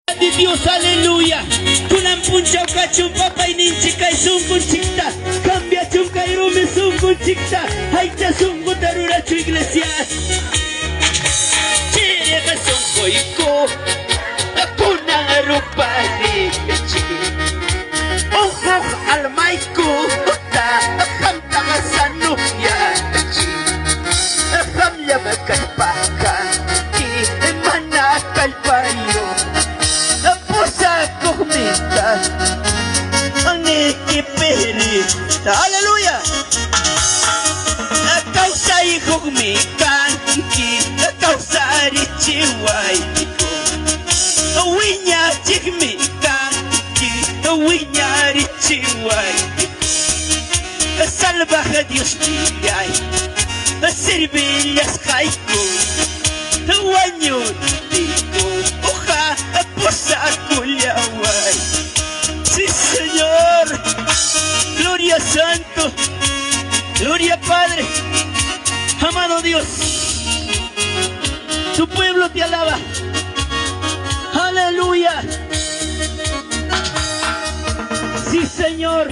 de Dios, aleluya. Kunan puncha kachun papa y ninchika y sungun chikta. Cambia chunka y rume sungun chikta. Haita sungu tarura chu iglesia. Chirega sungu iko. Kunang arupari. Ojo al maiku. Uta. Kamta kasanu ya. Kamya magkapakan. Mana kalpayo. Aleluya. Causa hijo mi canqui, causa richiwai. Wiña chigmi canqui, wiña richiwai. Salvaje Dios mío, servillas caigo, guaño digo, hoja posa culiawai. Sí, Señor. Gloria Santo, gloria Padre, amado Dios, tu pueblo te alaba, aleluya. Sí, Señor,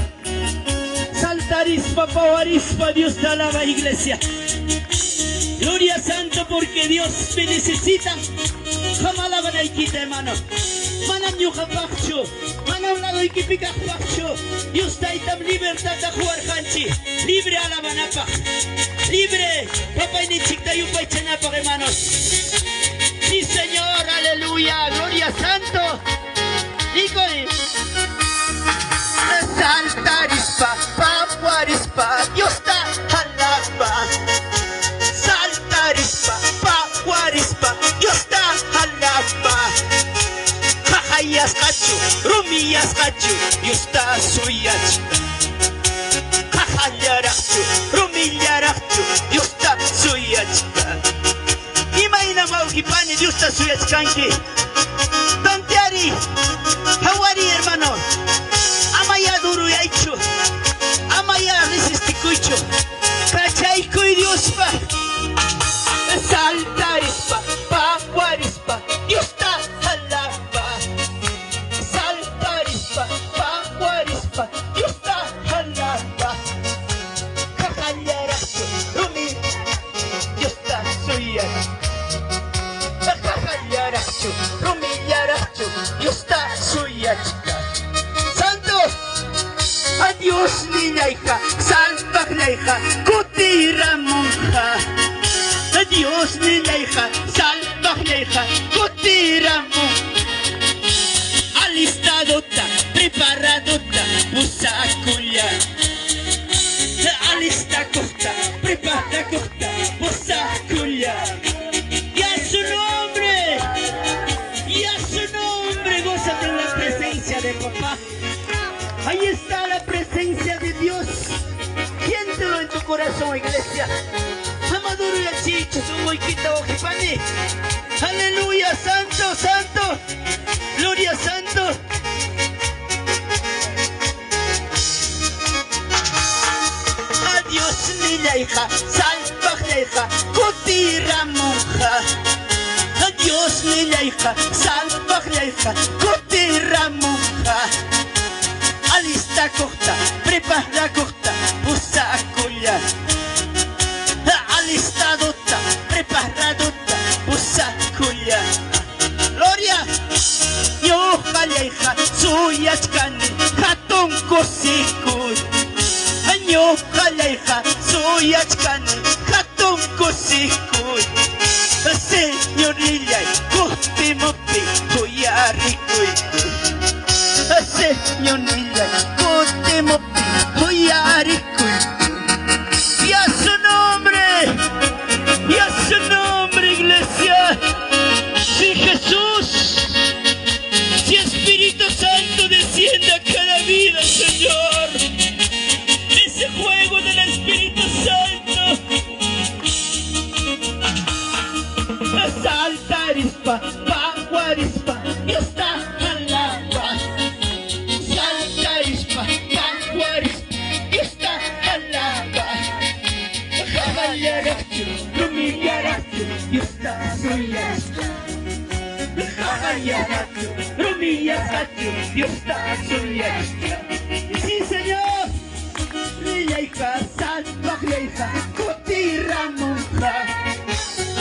saltarispa, pavarispa, Dios te alaba, iglesia. Gloria Santo, porque Dios me necesita. Jamalaban ahí quita, hermano. Manam yuha pacho, manam lado ikipika pacho. Dios está ahí libertad de jugar canchi. Libre a la manapa. Libre. Papá y ni chicta y un paichanapa, hermanos. Sí, Señor, aleluya. Gloria Santo. Digo, saltarispa, papuarispa. Dios está alaba. Saltarispa, papuarispa. Dios está alaba. Jajayas cacho, rumillas cacho, Dios está suyach. Jajayaracho, rumillaracho, Dios está suyach. Imagina maukipani, Dios está suyach kanki. Tanteari, hawari hermano. Amaya duru yaicho, amaya resistikucho. Kachaiko y Dios pa. Saltarispa, papuarispa, Dios está alaba. Saltarispa, papuarispa, Dios está alaba. Jajayaracho, rumi, Dios está suya. Jajayaracho, rumillaracho, Dios está suya. Santo, adiós niña hija, salva hija, kutira monja. Dios niña hija, salva hija, cotiramo. Alistadota, preparadota, busaculia. Alista costa, prepara costa, busaculia. Y a su nombre, gózate en la presencia de papá. Ahí está la presencia de Dios. Siéntelo en tu corazón, iglesia. Amaduro y achicho, su moiquita ojipani. Aleluya, santo, santo. Gloria santo. Adiós, niña hija, salvaje hija, cotira monja. Adiós, niña hija, salvaje hija, cotira monja. Alista corta, prepara corta, busa collar. Alistadota, preparadota, busaculia. Gloria, yo jaleja, soy achcani, jatón cosicuy. Yo jaleja, soy achcani, jatón cosicuy. Señorilla, costimopi, joyaricuy. Señorilla, costimopi, joyaricuy. Y a su nombre, iglesia. Si Jesús, si Espíritu Santo desciende a cada vida, Señor. Ese juego del Espíritu Santo. Saltarispa, paguarispa, Dios está alaba. Saltarispa, patio, Dios está suya. Sí, Señor. Lilejka, salva, lejka, kotira monja.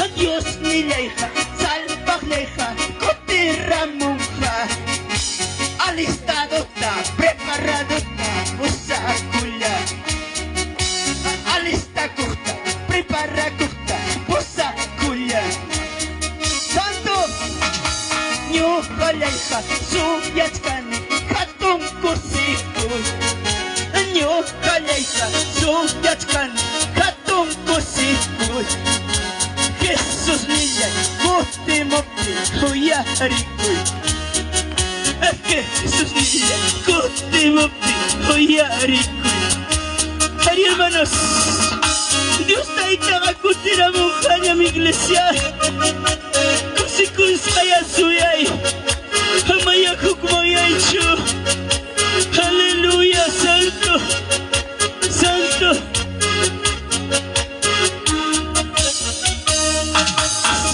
Adiós, Lilejka, salva, lejka, kotira monja. Alistado está, preparado está, busacula. Alista corta, prepara corta, busacula. Santo, nyuha lejka, suyachkan, katung kusikul. Nyuha lejka, suyachkan, katung kusikul. Jesús Lilej, mukti mukti, huyarikul. Jesús Lilej, mukti mukti, huyarikul. Ay, hermanos, Dios está ahí kutira monjaña mi iglesia. Kusikus kaya suyay, amaya hukmayay chu. Aleluya, santo, santo.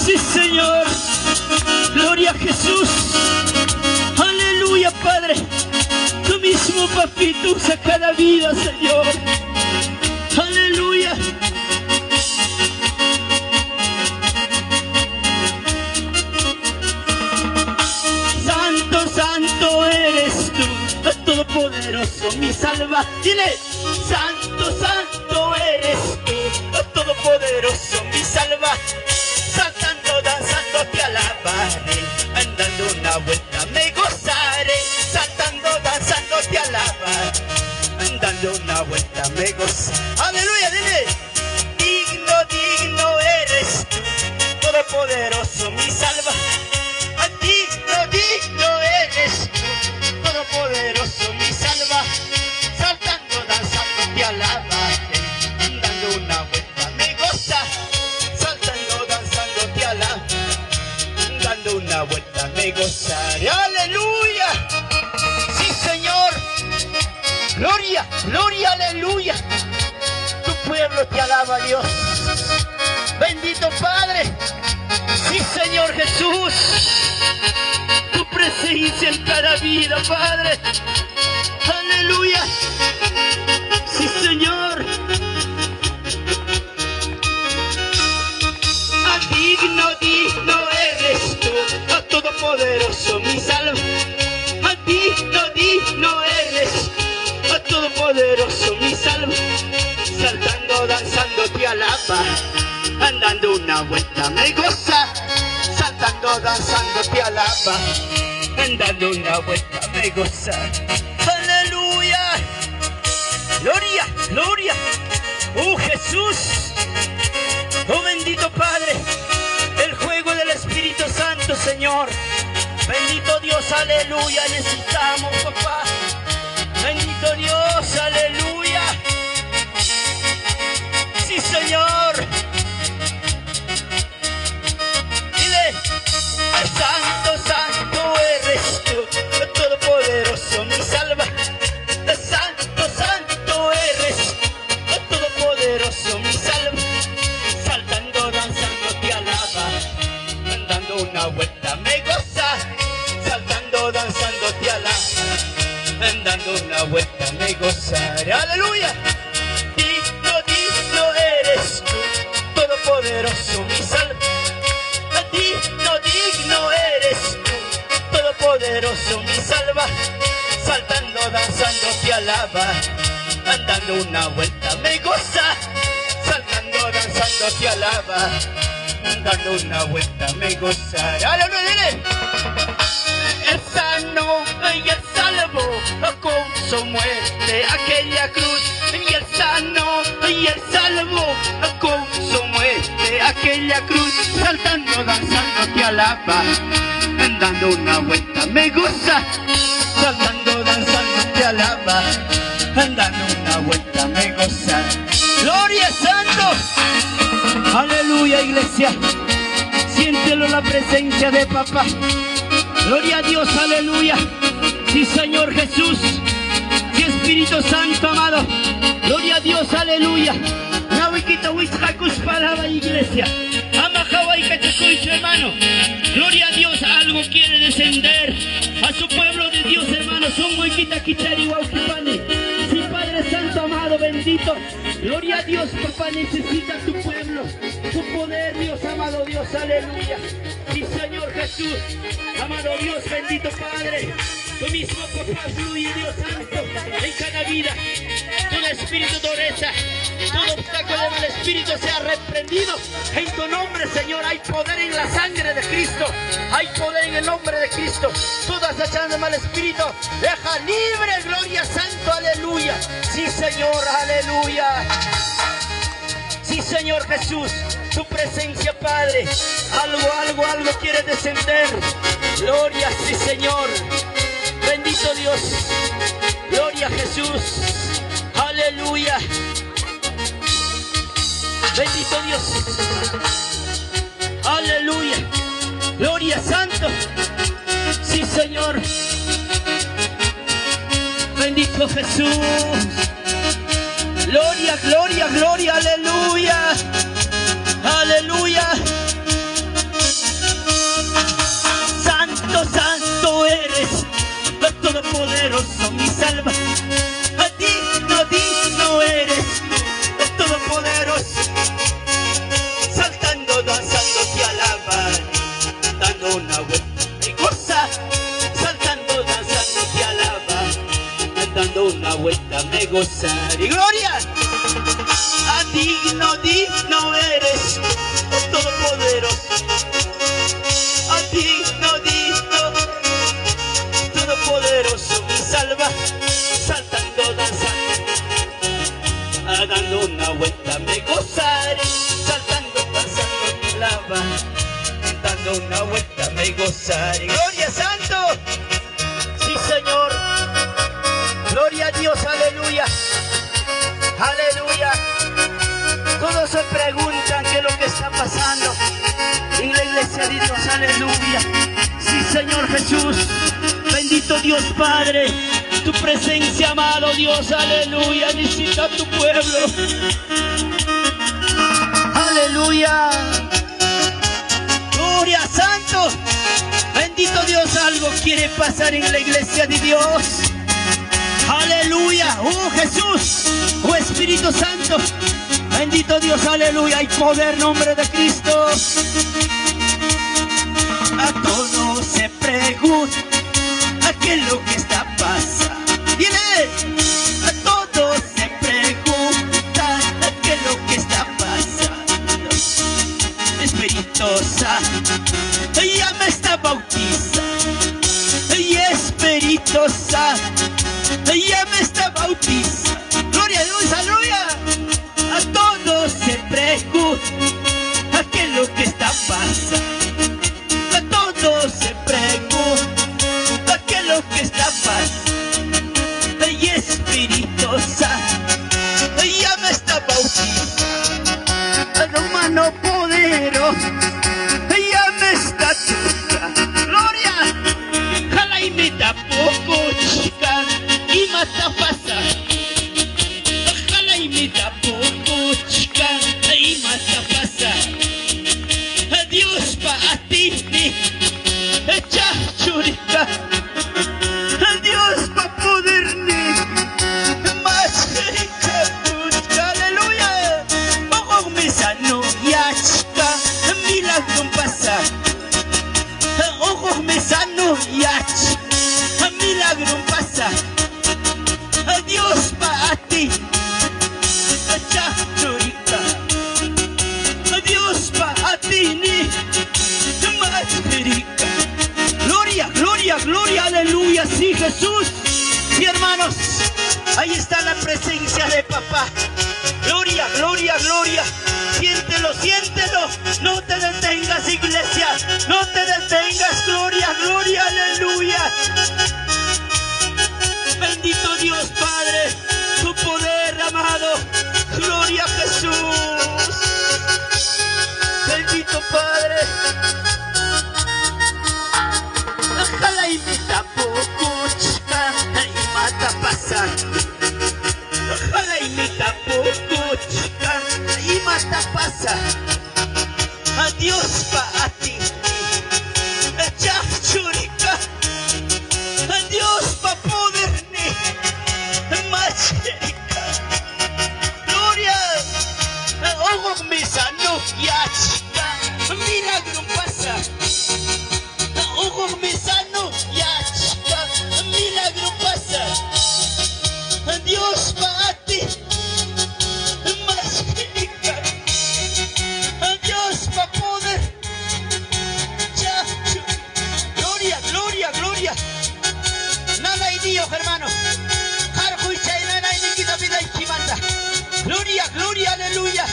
Sí, Señor, gloria a Jesús. Aleluya, Padre. Tú mismo, papito, usa cada vida, Señor. Aleluya. Santo, santo eres tú, todopoderoso, mi salva. Dile, santo, santo eres tú, todopoderoso, mi salva. Saltando, danzando, te alabaré, andando una vuelta me gozaré. Saltando, danzando, te alabaré, andando una vuelta me gozaré. Aleluya, dile, digno, digno eres tú, todopoderoso, mi salva. Digno, digno eres tú, todopoderoso, mi salva. Saltando, danzando, te alabaré, andando una vuelta me goza. Saltando, danzando, te alabaré, dando una vuelta me gozaré. Aleluya. Sí, Señor. Gloria, gloria, aleluya. Tu pueblo te alaba, Dios. Bendito Padre. Sí, Señor Jesús. Tu presencia en cada vida, Padre. Aleluya. Sí, Señor. Digno, digno eres tú, todopoderoso, mi salva. Digno, digno eres tú, todopoderoso, mi salva. Saltando, danzando, te alaba, andando una vuelta me goza. Saltando, danzando, te alaba, andando una vuelta me goza. Aleluya. Gloria, gloria. Oh, Jesús. Oh, bendito Padre, el juego del Espíritu Santo, Señor. Bendito Dios, aleluya, necesitamos, papá. Bendito Dios, aleluya. Sí, Señor. Dile, santo, santo eres tú, todopoderoso, mi salva. Santo, santo eres tú, todopoderoso, mi salva. Saltando, danzando, te alaba, andando una vuelta me goza. Saltando, danzando, te alaba, andando una vuelta me gozaré. Aleluya. Digno, digno eres tú, todopoderoso, mi salva. Digno, digno eres tú, todopoderoso, mi salva. Saltando, danzando, te alaba, andando una vuelta me goza. Saltando, danzando, te alaba, dando una vuelta me gozaré. ¡Aleluya! Dile. El sano y el salvo con su muerte aquella cruz. Y el sano y el salvo con su muerte aquella cruz. Saltando, danzando, te alaba, dando una vuelta me goza. Saltando, danzando, te alaba, dando una vuelta me goza. ¡Gloria, Santo! Aleluya, iglesia. Siéntelo la presencia de papá. Gloria a Dios, aleluya. Sí, Señor Jesús. Sí, Espíritu Santo, amado. Gloria a Dios, aleluya. Nahuiquita, huichakus, palabra, iglesia. Ama hermano. Gloria a Dios, algo quiere descender a su pueblo de Dios, hermano. Son muy quitaquichari, guauquipane. Sí, Padre Santo, amado, bendito. Gloria a Dios, papá, necesita tu pueblo, tu poder, Dios, amado Dios, aleluya. Sí, Señor Jesús, amado Dios, bendito Padre. Tú mismo, papá, fluye, Dios Santo, en cada vida. Todo espíritu de dureza, todo obstáculo del mal espíritu sea reprendido. En tu nombre, Señor, hay poder en la sangre de Cristo. Hay poder en el nombre de Cristo. Todas echando de mal espíritu, deja libre, gloria santo, aleluya. Sí, Señor, aleluya. Sí, Señor Jesús, tu presencia, Padre. Algo quiere descender. Gloria, sí, Señor. Bendito Dios. Gloria a Jesús. Aleluya. Bendito Dios. Aleluya. Gloria Santo. Sí, Señor. Bendito Jesús. Gloria, gloria, gloria. Aleluya. Aleluya. Santo, santo eres, todopoderoso, mi salva. Digno eres, todopoderoso. Saltando, danzando, te alaban, dando una vuelta y goza. Saltando, danzando, te alaban, dando una vuelta me gozar. Y gloria, digno eres, todopoderoso. Digno, todopoderoso, mi salva. Saltando, danzando, dando una vuelta me gozaré. Saltando, danzando, te alaba, dando una vuelta me gozaré. Gloria Santo. Sí, Señor. Gloria a Dios, aleluya. Aleluya. Todos se preguntan qué es lo que está pasando en la iglesia de Dios, aleluya. Sí, Señor Jesús. Bendito Dios Padre. Tu presencia, amado Dios, aleluya, necesita tu pueblo. Aleluya. Gloria Santo. Bendito Dios, algo quiere pasar en la iglesia de Dios. Aleluya. Oh Jesús, oh Espíritu Santo. Bendito Dios, aleluya. Hay poder, nombre de Cristo. A todos se pregunta qué es lo que está pasando. Dile, a todos se preguntan qué es lo que está pasando. Espíritu Santo ya me está bautizando. Y Espíritu Santo ya me está bautizando. Gloria a Dios, aleluya. A todos se preguntan qué es lo que está pasando. A todos se preguntan qué es lo que está pasando. Y Espíritu Santo ya me está bautizando. Hermano poderoso ya me está tocando. Gloria. Jala y me da poco chica y mata pasa. Jala y me da poco chica y mata pasa. Dios para ti echa churica. Dios para poderle más rica. Aleluya. Ojo me sano ya chica, milagro pasa. Ojo me sano ya chica, milagro pasa. Dios para ti echa churica. Dios para ti ni más rica. Gloria, gloria, gloria, aleluya, sí, Jesús. Y hermanos, ahí está la presencia de papá. Gloria, gloria, gloria. Siéntelo, siéntelo. No te detengas, iglesia. No te detengas. Gloria, gloria, aleluya. Bendito Dios Padre, tu poder, amado. Gloria a Jesús. Bendito Padre. Ojalá y me tapo cuchca y mata pasar. Ojalá y me tapo cuchca y mata pasar. A Dios mío, hermano. Gloria, gloria, aleluya.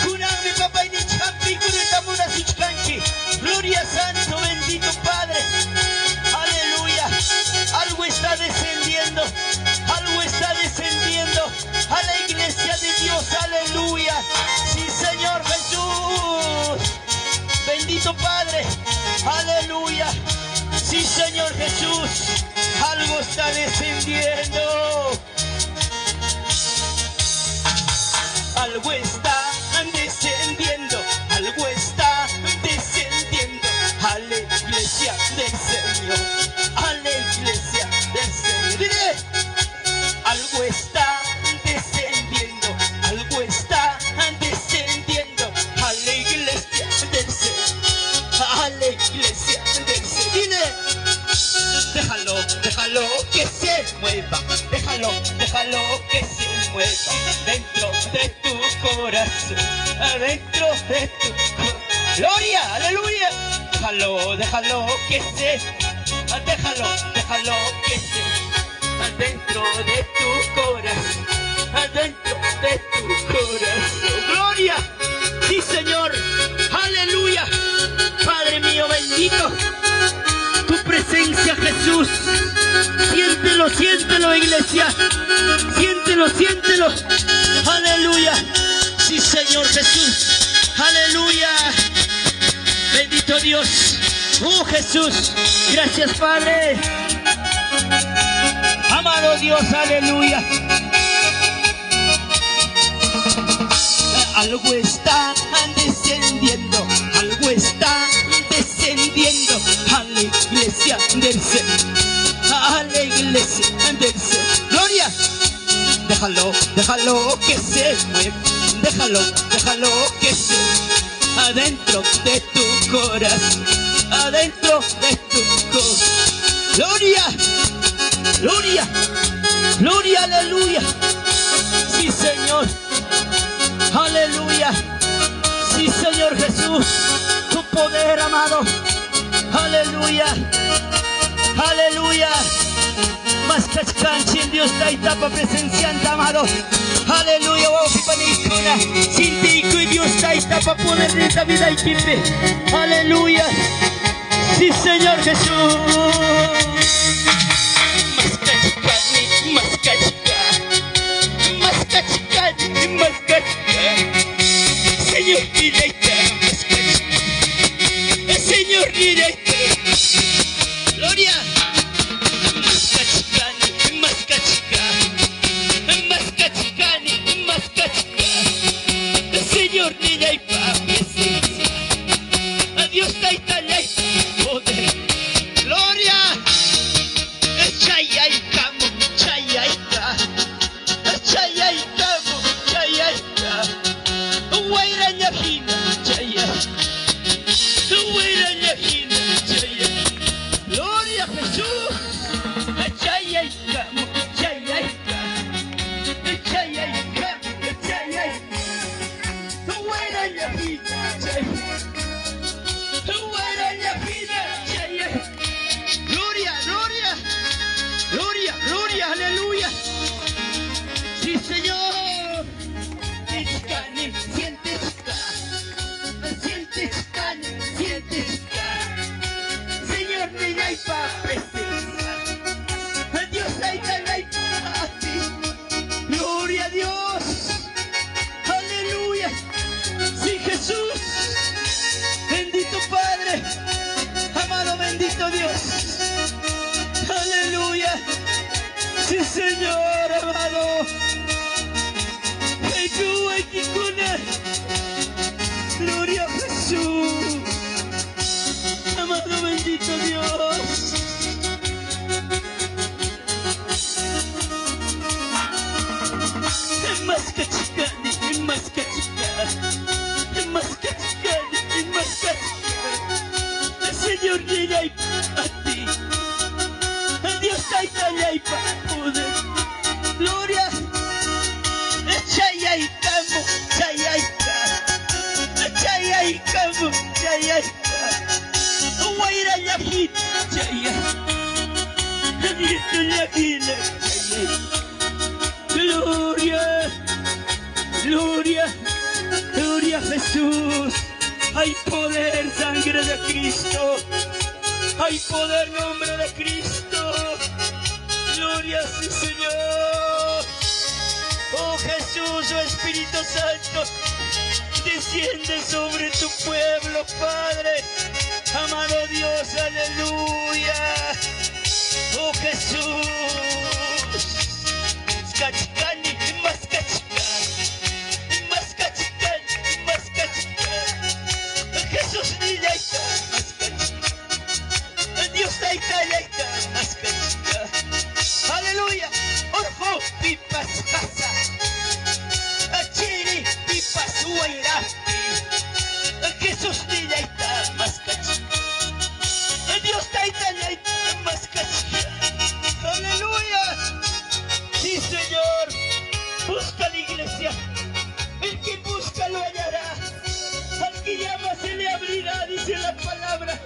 Kunami papá y ni champi, kunetamos sichkanchi. Gloria santo, bendito Padre. Aleluya. Algo está descendiendo. Algo está descendiendo a la iglesia de Dios. Aleluya. Sí, Señor Jesús. Bendito Padre. Aleluya. Sí, Señor Jesús. Algo está descendiendo. Algo está descendiendo, algo está descendiendo a la iglesia del Señor, a la iglesia del Señor. Dile, algo está descendiendo, algo está descendiendo a la iglesia del Señor, a la iglesia del Señor. Dile, déjalo que se mueva, déjalo que se mueva dentro de tu corazón, adentro de tu corazón. Gloria, aleluya. Déjalo que se, déjalo que se, adentro de tu corazón, adentro de tu corazón. Gloria, sí, Señor, aleluya. Padre mío bendito, tu presencia, Jesús. Siéntelo, siéntelo, iglesia. Siéntelo, siéntelo. Aleluya. Sí, Señor Jesús. Aleluya. Bendito Dios. Jesús. Gracias, Padre. Amado Dios, aleluya. Algo está descendiendo. Algo está descendiendo a la iglesia del Señor. A la iglesia del Señor. Gloria. Déjalo que se mueva. Déjalo que se adentro de tu corazón, adentro de tu corazón. Gloria, gloria, gloria, aleluya. Sí, Señor, aleluya. Sí, Señor Jesús, tu poder, amado. Aleluya, aleluya. Mas cachcanchi Dios da etapa presenciante, amado. Aleluya, wafipanikuna. Sin ti y Dios da etapa poder de esta vida y kipe. Aleluya. Sí, Señor Jesús. Mas cachcani, mas cachcani, mas cachcani, mas cachcani. Señor directa, mas cachcani. Señor directa. Gloria. Señor, niña y pa' presencia. Dios da Italia y poder. Gloria. Chaya y camo, chaya y ca. Chaya y camo, chaya y ca. Huayra ñajina, chaya. Huayra ñajina, chaya. Gloria a Jesús. Chaya y camo, chaya y ca. Chaya y camo, chaya y ca. Gloria, gloria, gloria, gloria, aleluya. Sí, Señor. Sientes, Señor, niña y pa' presencia. Dios ahí está y pa' ti. Gloria a Dios. Aleluya. Sí, Jesús. Bendito Padre. Amado, bendito Dios. Aleluya. Sí, Señor, amado. Gloria a Jesús. Amado, bendito Dios. Más cachicani, más cachicani, más cachicani, más cachicani. Señor, llega y a ti. Dios está y para poder. Gloria. Chaya y camo, chaya y camo. Chaya y camo, chaya y camo. Huayra yajit, Gloria, gloria, gloria a Jesús. Hay poder, sangre de Cristo. Hay poder, nombre de Cristo. Gloria a su Señor. Oh Jesús, oh Espíritu Santo, desciende sobre tu pueblo, Padre. Amado Dios, aleluya. Oh Jesús. Skachikani, maskachikani, maskachikani, maskachikani. Jesús ni yaita, maskachikani. Dios taita yaita, maskachikani. Aleluya. Orjo pipas casa. Achiri pipas huayrapi. Jesús ni yaita, maskachikani. Dios taita yaita, maskachikani. Aleluya. Sí, Señor, busca la iglesia. El que busca lo hallará. Al que llama se le abrirá, dice la palabra.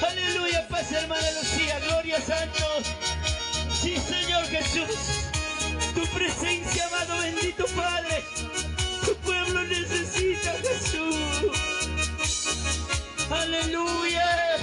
Aleluya, paz, hermana Lucía, gloria Santo. Sí, Señor Jesús, tu presencia, amado, bendito Padre. Tu pueblo necesita, Jesús. Aleluya.